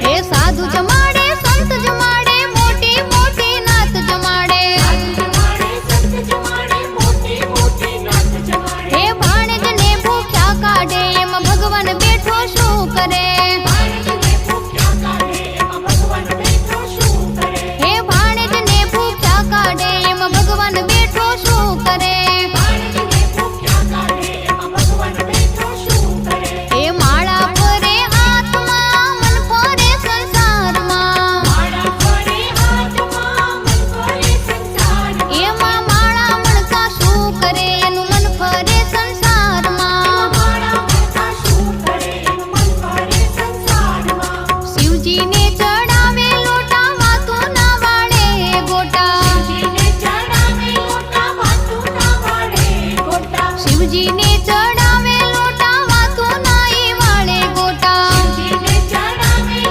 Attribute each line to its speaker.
Speaker 1: એ સાધુ જમાડે સંત જમાડે મોટી મોટી નાત જમાડે એ ભાણેજને ભૂખ્યા કાઢે એમાં ભગવાન બેઠો શું કરે હે ભાણેજને ભૂખ્યા કાઢે એમાં ભગવાન બેઠો શું કરે એ માળા ફરે હાથમાં મન ફરે સંસારમાં એમાં માળા મણકા શું કરે એનું મન ફરે સંસારમાં શિવજીને